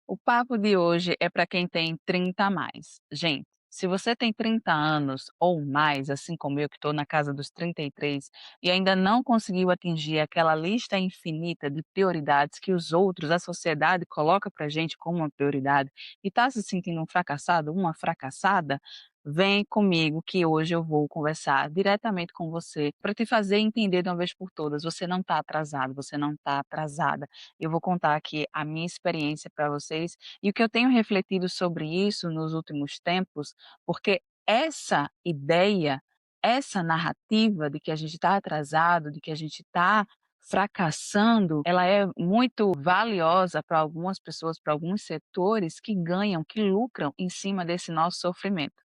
O papo de hoje é para quem tem 30 a mais. Gente, se você tem 30 anos ou mais, assim como eu, que estou na casa dos 33, e ainda não conseguiu atingir aquela lista infinita de prioridades que os outros, a sociedade coloca para gente como uma prioridade, e está se sentindo um fracassado, uma fracassada, vem comigo que hoje eu vou conversar diretamente com você para te fazer entender de uma vez por todas. Você não está atrasado, você não está atrasada. Eu vou contar aqui a minha experiência para vocês e o que eu tenho refletido sobre isso nos últimos tempos, porque essa ideia, essa narrativa de que a gente está atrasado, de que a gente está fracassando, ela é muito valiosa para algumas pessoas, para alguns setores que ganham, que lucram em cima desse nosso sofrimento.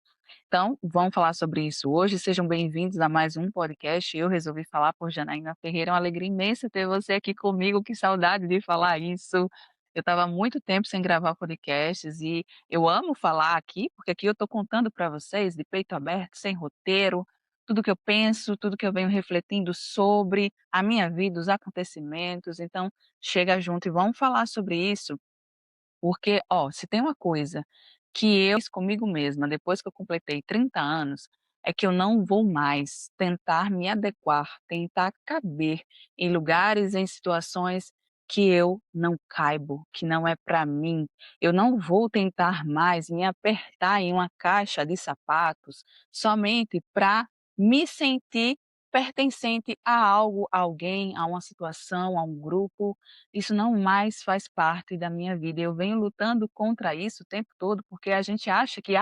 Então, vamos falar sobre isso hoje. Sejam bem-vindos a mais um podcast. Eu resolvi falar por Janaína Ferreira. É uma alegria imensa ter você aqui comigo. Que saudade de falar isso. Eu estava há muito tempo sem gravar podcasts e eu amo falar aqui, porque aqui eu estou contando para vocês de peito aberto, sem roteiro, tudo que eu penso, tudo que eu venho refletindo sobre a minha vida, os acontecimentos. Então, chega junto e vamos falar sobre isso, porque, ó, se tem uma coisa que eu fiz comigo mesma depois que eu completei 30 anos, é que eu não vou mais tentar me adequar, tentar caber em lugares, em situações que eu não caibo, que não é para mim. Eu não vou tentar mais me apertar em uma caixa de sapatos somente para me sentir pertencente a algo, a alguém, a uma situação, a um grupo. Isso não mais faz parte da minha vida. Eu venho lutando contra isso o tempo todo, porque a gente acha que,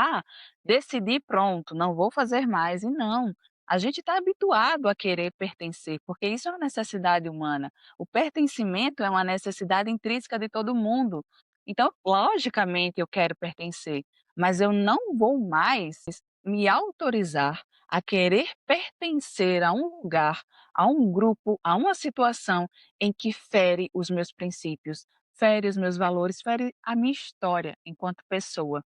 decidi, pronto, não vou fazer mais. E não, a gente está habituado a querer pertencer, porque isso é uma necessidade humana. O pertencimento é uma necessidade intrínseca de todo mundo. Então, logicamente, eu quero pertencer, mas eu não vou mais me autorizar a querer pertencer a um lugar, a um grupo, a uma situação em que fere os meus princípios, fere os meus valores, fere a minha história enquanto pessoa.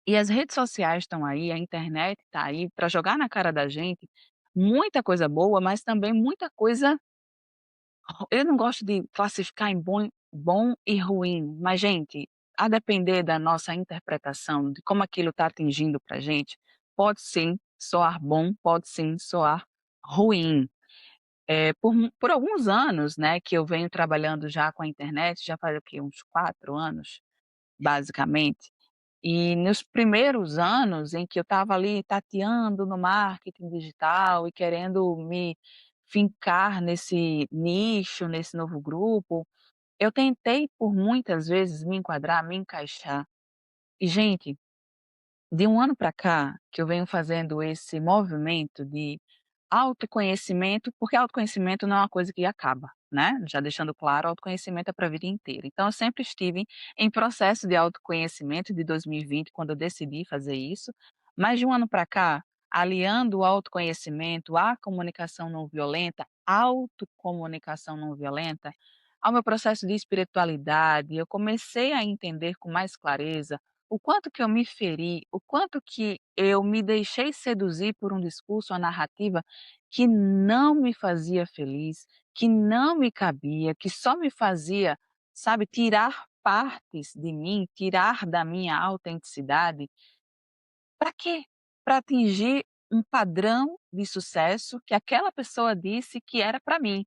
E as redes sociais estão aí, a internet está aí para jogar na cara da gente muita coisa boa, mas também muita coisa. Eu não gosto de classificar em bom e ruim, mas, gente, a depender da nossa interpretação, de como aquilo está atingindo para gente, pode sim soar bom, pode sim soar ruim. Por alguns anos, né, que eu venho trabalhando já com a internet, já faz o quê? Uns 4 anos, basicamente. E nos primeiros anos em que eu estava ali tateando no marketing digital e querendo me fincar nesse nicho, nesse novo grupo, eu tentei por muitas vezes me enquadrar, me encaixar. E, gente, de um ano para cá, que eu venho fazendo esse movimento de autoconhecimento, porque autoconhecimento não é uma coisa que acaba, né, já deixando claro, autoconhecimento é para a vida inteira. Então eu sempre estive em processo de autoconhecimento de 2020, quando eu decidi fazer isso, mas de um ano para cá, aliando o autoconhecimento à comunicação não violenta, autocomunicação não violenta, ao meu processo de espiritualidade, eu comecei a entender com mais clareza o quanto que eu me feri, o quanto que eu me deixei seduzir por um discurso, uma narrativa que não me fazia feliz, que não me cabia, que só me fazia, sabe, tirar partes de mim, tirar da minha autenticidade. Para quê? Para atingir um padrão de sucesso que aquela pessoa disse que era para mim.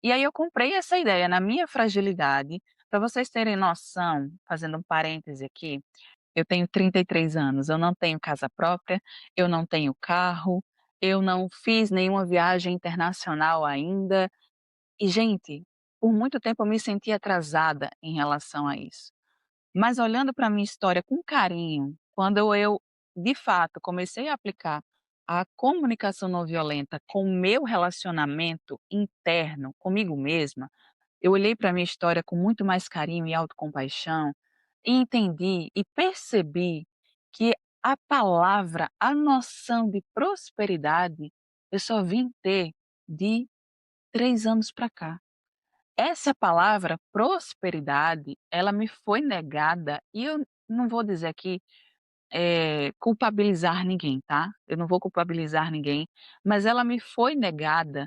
E aí eu comprei essa ideia na minha fragilidade, para vocês terem noção, fazendo um parêntese aqui, eu tenho 33 anos, eu não tenho casa própria, eu não tenho carro, eu não fiz nenhuma viagem internacional ainda. E, gente, por muito tempo eu me senti atrasada em relação a isso. Mas olhando para a minha história com carinho, quando eu, de fato, comecei a aplicar a comunicação não violenta com o meu relacionamento interno comigo mesma, eu olhei para a minha história com muito mais carinho e autocompaixão, e entendi e percebi que a palavra, a noção de prosperidade, eu só vim ter de 3 anos para cá. Essa palavra prosperidade, ela me foi negada e eu não vou dizer aqui, culpabilizar ninguém, tá? Eu não vou culpabilizar ninguém, mas ela me foi negada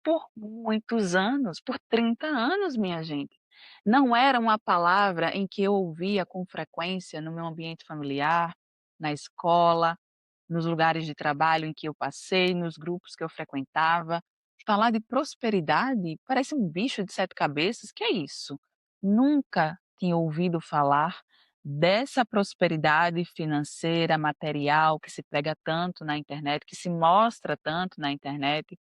por muitos anos, por 30 anos, minha gente. Não era uma palavra em que eu ouvia com frequência no meu ambiente familiar, na escola, nos lugares de trabalho em que eu passei, nos grupos que eu frequentava. Falar de prosperidade parece um bicho de 7 cabeças, que é isso? Nunca tinha ouvido falar dessa prosperidade financeira, material, que se prega tanto na internet, que se mostra tanto na internet.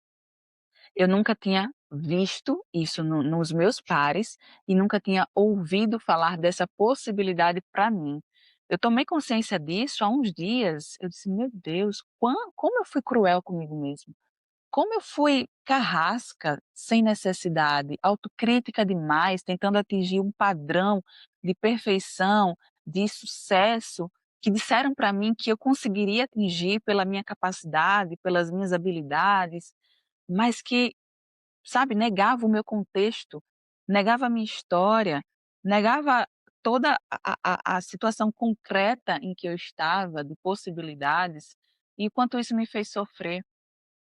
Eu nunca tinha visto isso nos meus pares e nunca tinha ouvido falar dessa possibilidade para mim. Eu tomei consciência disso há uns dias, eu disse: "Meu Deus, como eu fui cruel comigo mesmo, como eu fui carrasca, sem necessidade, autocrítica demais, tentando atingir um padrão de perfeição, de sucesso, que disseram para mim que eu conseguiria atingir pela minha capacidade, pelas minhas habilidades, mas que, sabe, negava o meu contexto, negava a minha história, negava toda a situação concreta em que eu estava, de possibilidades, e o quanto isso me fez sofrer.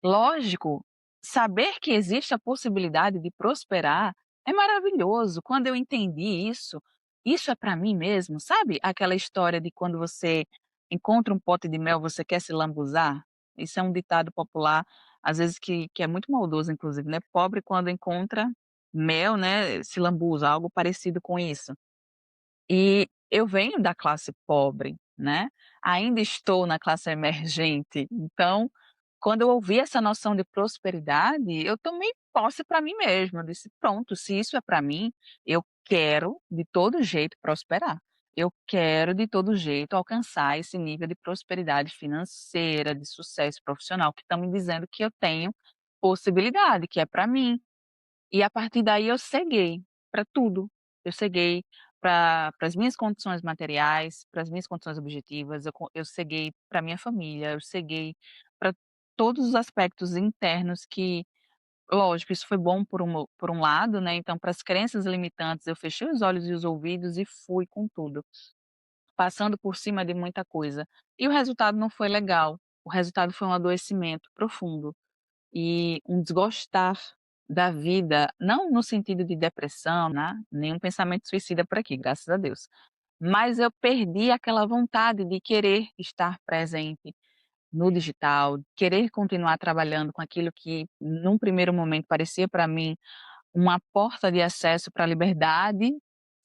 Lógico, saber que existe a possibilidade de prosperar é maravilhoso. Quando eu entendi isso, isso é para mim mesmo, sabe aquela história de quando você encontra um pote de mel, você quer se lambuzar? Isso é um ditado popular, às vezes que é muito maldoso inclusive, né, pobre quando encontra mel, né, se lambuza, algo parecido com isso. E eu venho da classe pobre, né, ainda estou na classe emergente, então, quando eu ouvi essa noção de prosperidade, eu tomei posse para mim mesma, eu disse: "Pronto, se isso é para mim, eu quero de todo jeito prosperar. Eu quero de todo jeito alcançar esse nível de prosperidade financeira, de sucesso profissional que estão me dizendo que eu tenho possibilidade, que é para mim". E a partir daí eu ceguei para tudo. Eu ceguei para as minhas condições materiais, para as minhas condições objetivas, eu ceguei para minha família, eu ceguei para todos os aspectos internos que, lógico, isso foi bom por um lado, né, então para as crenças limitantes eu fechei os olhos e os ouvidos e fui com tudo, passando por cima de muita coisa. E o resultado não foi legal, o resultado foi um adoecimento profundo. E um desgostar da vida, não no sentido de depressão, né, nenhum pensamento suicida por aqui, graças a Deus. Mas eu perdi aquela vontade de querer estar presente no digital, querer continuar trabalhando com aquilo que num primeiro momento parecia para mim uma porta de acesso para a liberdade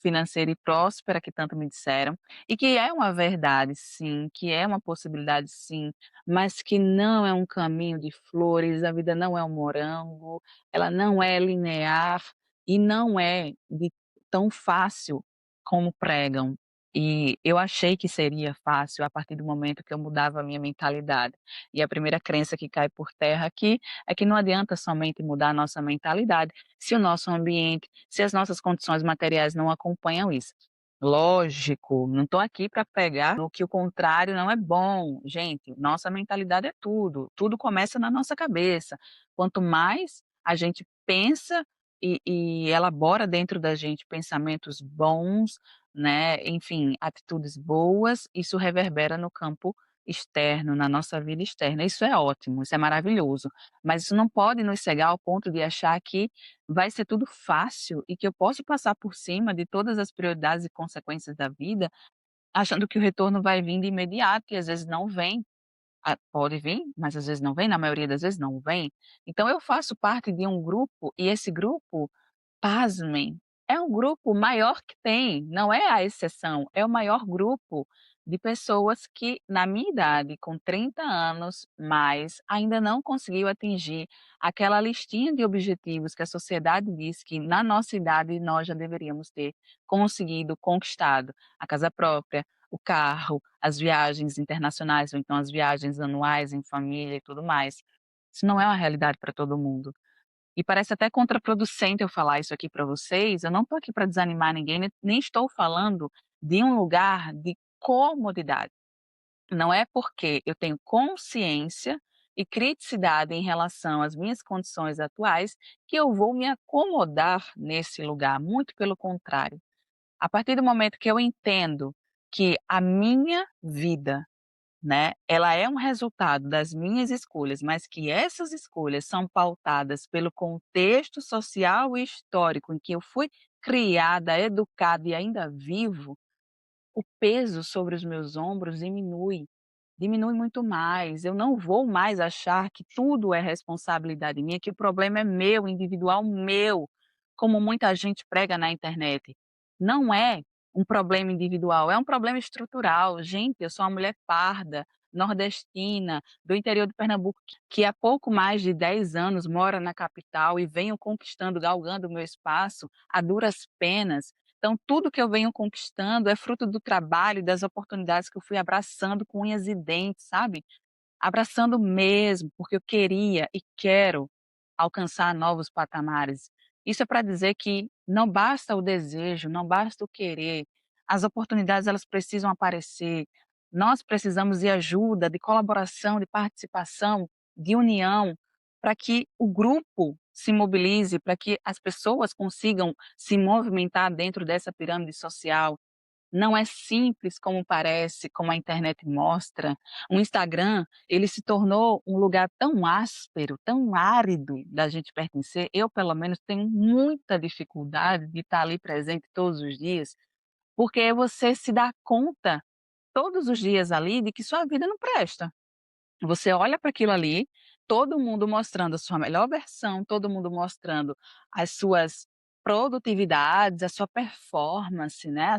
financeira e próspera que tanto me disseram, e que é uma verdade sim, que é uma possibilidade sim, mas que não é um caminho de flores, a vida não é um morango, ela não é linear e não é de tão fácil como pregam. E eu achei que seria fácil a partir do momento que eu mudava a minha mentalidade. E a primeira crença que cai por terra aqui é que não adianta somente mudar a nossa mentalidade, se o nosso ambiente, se as nossas condições materiais não acompanham isso. Lógico, não estou aqui para pegar no que o contrário não é bom. Gente, nossa mentalidade é tudo, tudo começa na nossa cabeça. Quanto mais a gente pensa e elabora dentro da gente pensamentos bons, né, enfim, atitudes boas, isso reverbera no campo externo, na nossa vida externa. Isso é ótimo, isso é maravilhoso, mas isso não pode nos cegar ao ponto de achar que vai ser tudo fácil e que eu posso passar por cima de todas as prioridades e consequências da vida, achando que o retorno vai vir de imediato e às vezes não vem. Ah, pode vir, mas às vezes não vem, na maioria das vezes não vem. Então eu faço parte de um grupo e esse grupo, pasmem, é o grupo maior que tem, não é a exceção, é o maior grupo de pessoas que, na minha idade, com 30 anos, mais, ainda não conseguiu atingir aquela listinha de objetivos que a sociedade diz que na nossa idade nós já deveríamos ter conseguido, conquistado. A casa própria, o carro, as viagens internacionais ou então as viagens anuais em família e tudo mais. Isso não é uma realidade para todo mundo. E parece até contraproducente eu falar isso aqui para vocês, eu não estou aqui para desanimar ninguém, nem estou falando de um lugar de comodidade. Não é porque eu tenho consciência e criticidade em relação às minhas condições atuais que eu vou me acomodar nesse lugar, muito pelo contrário. A partir do momento que eu entendo que a minha vida, né, ela é um resultado das minhas escolhas, mas que essas escolhas são pautadas pelo contexto social e histórico em que eu fui criada, educada e ainda vivo, o peso sobre os meus ombros diminui, diminui muito mais. Eu não vou mais achar que tudo é responsabilidade minha, que o problema é meu, individual meu, como muita gente prega na internet. Não é um problema individual, é um problema estrutural. Gente, eu sou uma mulher parda, nordestina, do interior de Pernambuco, que há pouco mais de 10 anos mora na capital e venho conquistando, galgando o meu espaço a duras penas. Então, tudo que eu venho conquistando é fruto do trabalho e das oportunidades que eu fui abraçando com unhas e dentes, sabe? Abraçando mesmo, porque eu queria e quero alcançar novos patamares. Isso é para dizer que não basta o desejo, não basta o querer, as oportunidades elas precisam aparecer. Nós precisamos de ajuda, de colaboração, de participação, de união, para que o grupo se mobilize, para que as pessoas consigam se movimentar dentro dessa pirâmide social. Não é simples como parece, como a internet mostra. O Instagram, ele se tornou um lugar tão áspero, tão árido da gente pertencer. Eu, pelo menos, tenho muita dificuldade de estar ali presente todos os dias, porque você se dá conta todos os dias ali de que sua vida não presta. Você olha para aquilo ali, todo mundo mostrando a sua melhor versão, todo mundo mostrando as suas produtividades, a sua performance, né,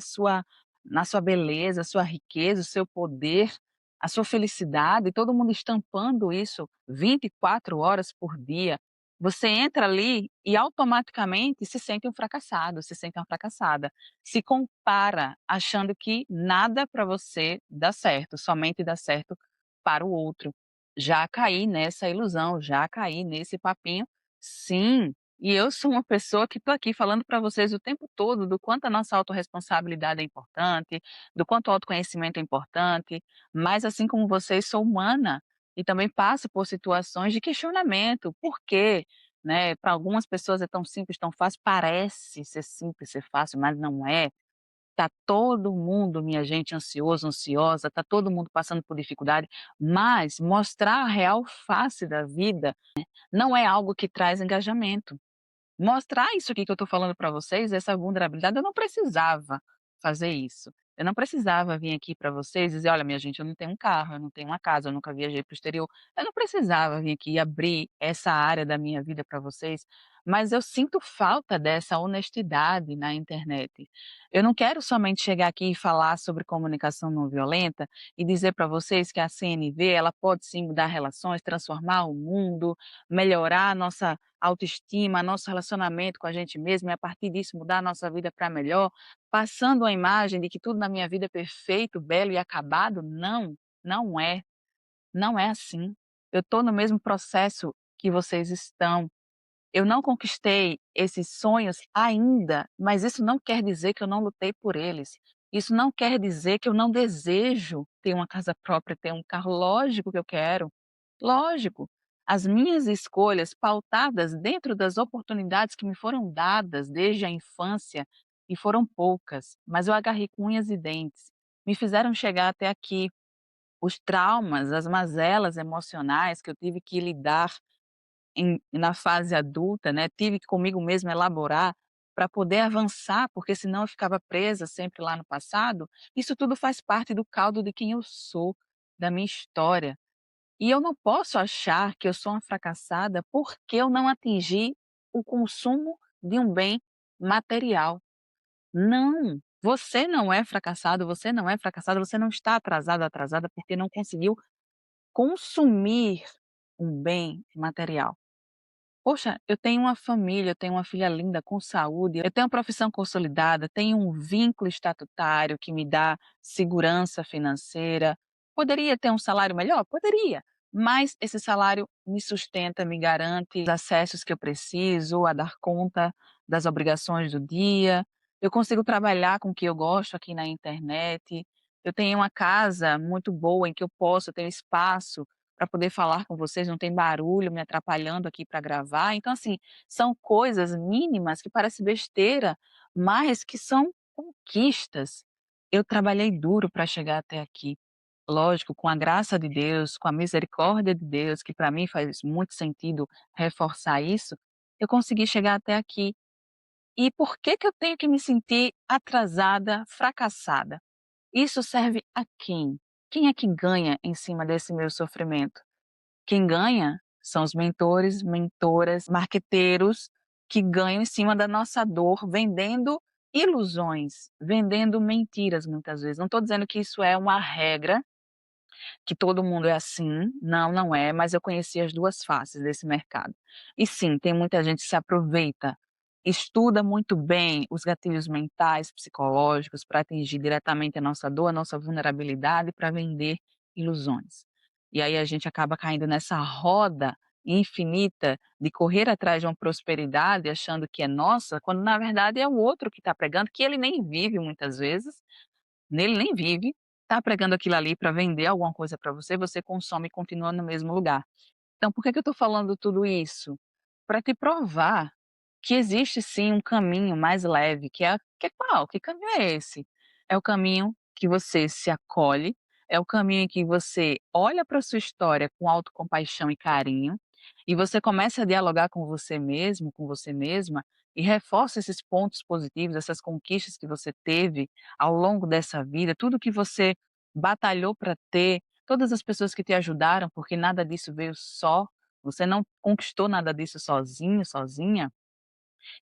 na sua beleza, a sua riqueza, o seu poder, a sua felicidade, todo mundo estampando isso 24 horas por dia. Você entra ali e automaticamente se sente um fracassado, se sente uma fracassada. Se compara achando que nada para você dá certo, somente dá certo para o outro. Já caí nessa ilusão, já caí nesse papinho, sim. E eu sou uma pessoa que estou aqui falando para vocês o tempo todo do quanto a nossa autorresponsabilidade é importante, do quanto o autoconhecimento é importante, mas assim como vocês, sou humana e também passo por situações de questionamento. Por quê? Né? Para algumas pessoas é tão simples, tão fácil, parece ser simples, ser fácil, mas não é. Tá todo mundo, minha gente, ansioso, ansiosa, tá todo mundo passando por dificuldade, mas mostrar a real face da vida não é algo que traz engajamento. Mostrar isso aqui que eu estou falando para vocês, essa vulnerabilidade, eu não precisava fazer isso. Eu não precisava vir aqui para vocês e dizer: "Olha, minha gente, eu não tenho um carro, eu não tenho uma casa, eu nunca viajei para o exterior". Eu não precisava vir aqui e abrir essa área da minha vida para vocês, mas eu sinto falta dessa honestidade na internet. Eu não quero somente chegar aqui e falar sobre comunicação não violenta e dizer para vocês que a CNV, ela pode sim mudar relações, transformar o mundo, melhorar a nossa autoestima, nosso relacionamento com a gente mesmo e a partir disso mudar a nossa vida para melhor, passando a imagem de que tudo na minha vida é perfeito, belo e acabado. Não, não é, não é assim. Eu estou no mesmo processo que vocês estão. Eu não conquistei esses sonhos ainda, mas isso não quer dizer que eu não lutei por eles. Isso não quer dizer que eu não desejo ter uma casa própria, ter um carro. Lógico que eu quero, lógico. As minhas escolhas pautadas dentro das oportunidades que me foram dadas desde a infância, e foram poucas, mas eu agarrei com unhas e dentes, me fizeram chegar até aqui. Os traumas, as mazelas emocionais que eu tive que lidar na fase adulta, né, tive que comigo mesma elaborar para poder avançar, porque senão eu ficava presa sempre lá no passado. Isso tudo faz parte do caldo de quem eu sou, da minha história. E eu não posso achar que eu sou uma fracassada porque eu não atingi o consumo de um bem material. Não, você não é fracassado, você não é fracassada, você não está atrasado, atrasada porque não conseguiu consumir um bem material. Poxa, eu tenho uma família, eu tenho uma filha linda com saúde, eu tenho uma profissão consolidada, tenho um vínculo estatutário que me dá segurança financeira. Poderia ter um salário melhor? Poderia, mas esse salário me sustenta, me garante os acessos que eu preciso, a dar conta das obrigações do dia. Eu consigo trabalhar com o que eu gosto aqui na internet. Eu tenho uma casa muito boa em que eu posso ter espaço para poder falar com vocês, não tem barulho me atrapalhando aqui para gravar. Então, assim, são coisas mínimas que parecem besteira, mas que são conquistas. Eu trabalhei duro para chegar até aqui. Lógico, com a graça de Deus, com a misericórdia de Deus, que para mim faz muito sentido reforçar isso, eu consegui chegar até aqui. E por que que eu tenho que me sentir atrasada, fracassada? Isso serve a quem? Quem é que ganha em cima desse meu sofrimento? Quem ganha são os mentores, mentoras, marqueteiros que ganham em cima da nossa dor, vendendo ilusões, vendendo mentiras muitas vezes. Não estou dizendo que isso é uma regra, que todo mundo é assim, não, não é, mas eu conheci as 2 faces desse mercado. E sim, tem muita gente que se aproveita, estuda muito bem os gatilhos mentais, psicológicos, para atingir diretamente a nossa dor, a nossa vulnerabilidade, para vender ilusões. E aí a gente acaba caindo nessa roda infinita de correr atrás de uma prosperidade, achando que é nossa, quando na verdade é o outro que está pregando, que ele nem vive muitas vezes, nele nem vive, tá pregando aquilo ali para vender alguma coisa para você, você consome e continua no mesmo lugar. Então por que que eu estou falando tudo isso? Para te provar que existe sim um caminho mais leve, que é qual? Que caminho é esse? É o caminho que você se acolhe, é o caminho em que você olha para sua história com autocompaixão e carinho, e você começa a dialogar com você mesmo, com você mesma, e reforça esses pontos positivos, essas conquistas que você teve ao longo dessa vida, tudo que você batalhou para ter, todas as pessoas que te ajudaram, porque nada disso veio só, você não conquistou nada disso sozinho, sozinha.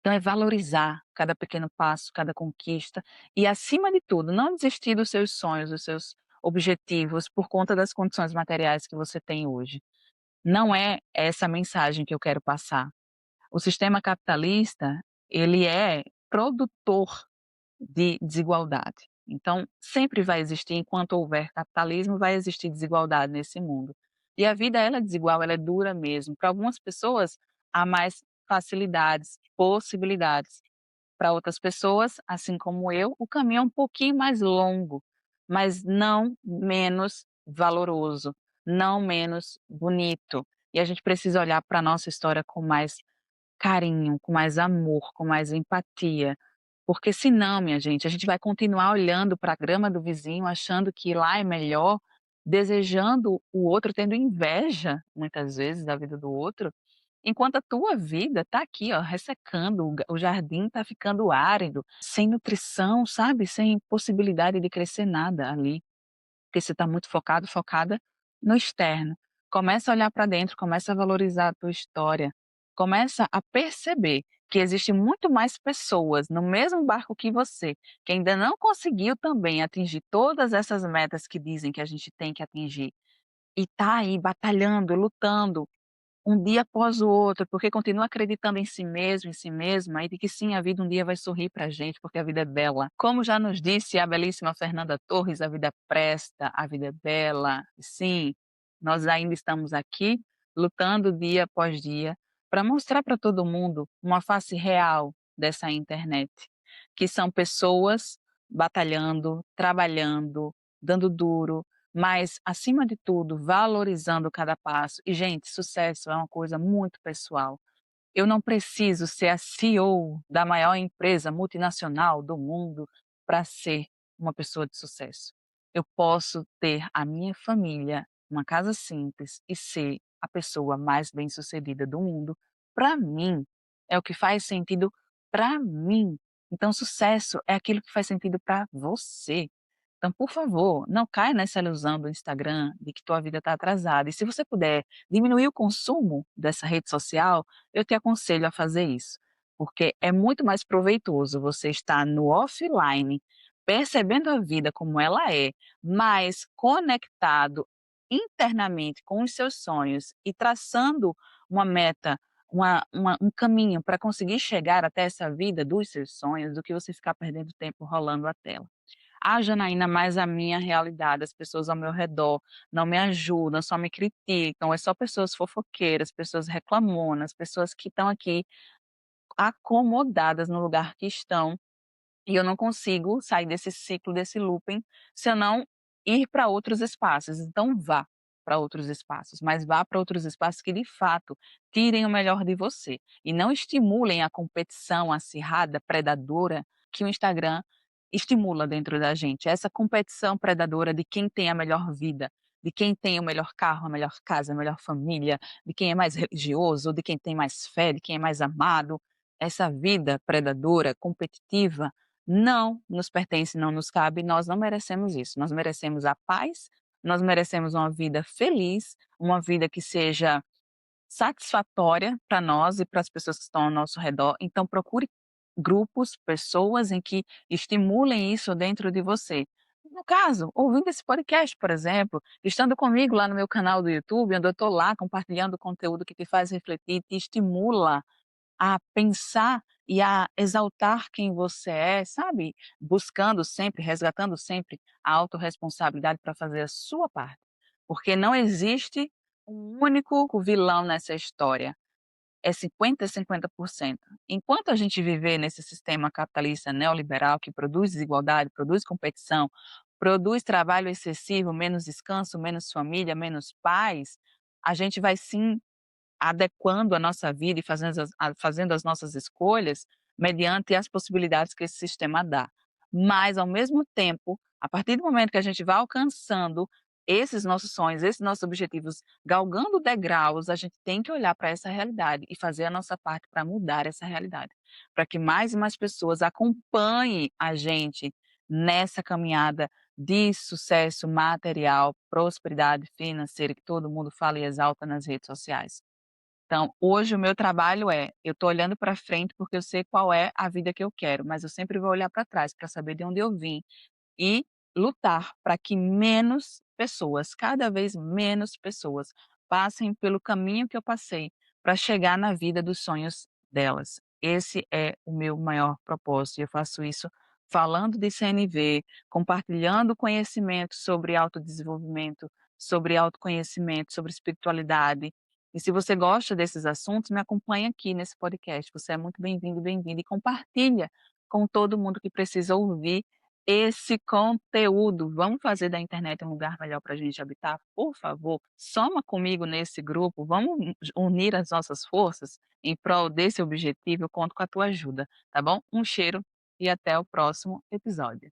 Então é valorizar cada pequeno passo, cada conquista e, acima de tudo, não desistir dos seus sonhos, dos seus objetivos por conta das condições materiais que você tem hoje. Não é essa a mensagem que eu quero passar. O sistema capitalista, ele é produtor de desigualdade. Então, sempre vai existir, enquanto houver capitalismo, vai existir desigualdade nesse mundo. E a vida, ela é desigual, ela é dura mesmo. Para algumas pessoas, há mais facilidades, possibilidades. Para outras pessoas, assim como eu, o caminho é um pouquinho mais longo, mas não menos valoroso, não menos bonito. E a gente precisa olhar para a nossa história com mais carinho, com mais amor, com mais empatia, porque senão, minha gente, a gente vai continuar olhando para a grama do vizinho, achando que lá é melhor, desejando o outro, tendo inveja, muitas vezes, da vida do outro, enquanto a tua vida está aqui, ó, ressecando, o jardim está ficando árido, sem nutrição, sabe, sem possibilidade de crescer nada ali. Porque você está muito focado, focada no externo. Começa a olhar para dentro, começa a valorizar a tua história, começa a perceber que existe muito mais pessoas no mesmo barco que você, que ainda não conseguiu também atingir todas essas metas que dizem que a gente tem que atingir, e está aí batalhando, lutando, um dia após o outro, porque continua acreditando em si mesmo, em si mesma, e de que sim, a vida um dia vai sorrir pra gente, porque a vida é bela. Como já nos disse a belíssima Fernanda Torres, a vida presta, a vida é bela. Sim, nós ainda estamos aqui lutando dia após dia para mostrar para todo mundo uma face real dessa internet, que são pessoas batalhando, trabalhando, dando duro, mas, acima de tudo, valorizando cada passo. E, gente, sucesso é uma coisa muito pessoal. Eu não preciso ser a CEO da maior empresa multinacional do mundo para ser uma pessoa de sucesso. Eu posso ter a minha família, uma casa simples e ser a pessoa mais bem-sucedida do mundo. Para mim, é o que faz sentido para mim. Então, sucesso é aquilo que faz sentido para você. Então, por favor, não caia nessa ilusão do Instagram de que tua vida está atrasada. E se você puder diminuir o consumo dessa rede social, eu te aconselho a fazer isso, porque é muito mais proveitoso você estar no offline, percebendo a vida como ela é, mas conectado internamente com os seus sonhos e traçando uma meta, um caminho para conseguir chegar até essa vida dos seus sonhos, do que você ficar perdendo tempo rolando a tela. Ah, Janaína, mas a minha realidade, as pessoas ao meu redor não me ajudam, só me criticam, é só pessoas fofoqueiras, pessoas reclamonas, pessoas que estão aqui acomodadas no lugar que estão, e eu não consigo sair desse ciclo, desse looping, se eu não ir para outros espaços. Então vá para outros espaços, mas vá para outros espaços que de fato tirem o melhor de você e não estimulem a competição acirrada, predadora que o Instagram estimula dentro da gente. Essa competição predadora de quem tem a melhor vida, de quem tem o melhor carro, a melhor casa, a melhor família, de quem é mais religioso, de quem tem mais fé, de quem é mais amado. Essa vida predadora, competitiva, não nos pertence, não nos cabe, nós não merecemos isso. Nós merecemos a paz, nós merecemos uma vida feliz, uma vida que seja satisfatória para nós e para as pessoas que estão ao nosso redor. Então procure grupos, pessoas em que estimulem isso dentro de você. No caso, ouvindo esse podcast, por exemplo, estando comigo lá no meu canal do YouTube, onde eu estou lá compartilhando conteúdo que te faz refletir, te estimula a pensar e a exaltar quem você é, sabe, buscando sempre, resgatando sempre a autorresponsabilidade para fazer a sua parte, porque não existe um único vilão nessa história, é 50 a 50%. Enquanto a gente viver nesse sistema capitalista neoliberal que produz desigualdade, produz competição, produz trabalho excessivo, menos descanso, menos família, menos paz, a gente vai sim adequando a nossa vida e fazendo as nossas escolhas mediante as possibilidades que esse sistema dá. Mas, ao mesmo tempo, a partir do momento que a gente vai alcançando esses nossos sonhos, esses nossos objetivos, galgando degraus, a gente tem que olhar para essa realidade e fazer a nossa parte para mudar essa realidade, para que mais e mais pessoas acompanhem a gente nessa caminhada de sucesso material, prosperidade financeira que todo mundo fala e exalta nas redes sociais. Então, hoje o meu trabalho é, eu estou olhando para frente porque eu sei qual é a vida que eu quero, mas eu sempre vou olhar para trás para saber de onde eu vim e lutar para que menos pessoas, cada vez menos pessoas, passem pelo caminho que eu passei para chegar na vida dos sonhos delas. Esse é o meu maior propósito e eu faço isso falando de CNV, compartilhando conhecimento sobre autodesenvolvimento, sobre autoconhecimento, sobre espiritualidade. E se você gosta desses assuntos, me acompanhe aqui nesse podcast. Você é muito bem-vindo, bem-vinda e compartilha com todo mundo que precisa ouvir esse conteúdo. Vamos fazer da internet um lugar melhor para a gente habitar? Por favor, soma comigo nesse grupo, vamos unir as nossas forças em prol desse objetivo, eu conto com a tua ajuda, tá bom? Um cheiro e até o próximo episódio.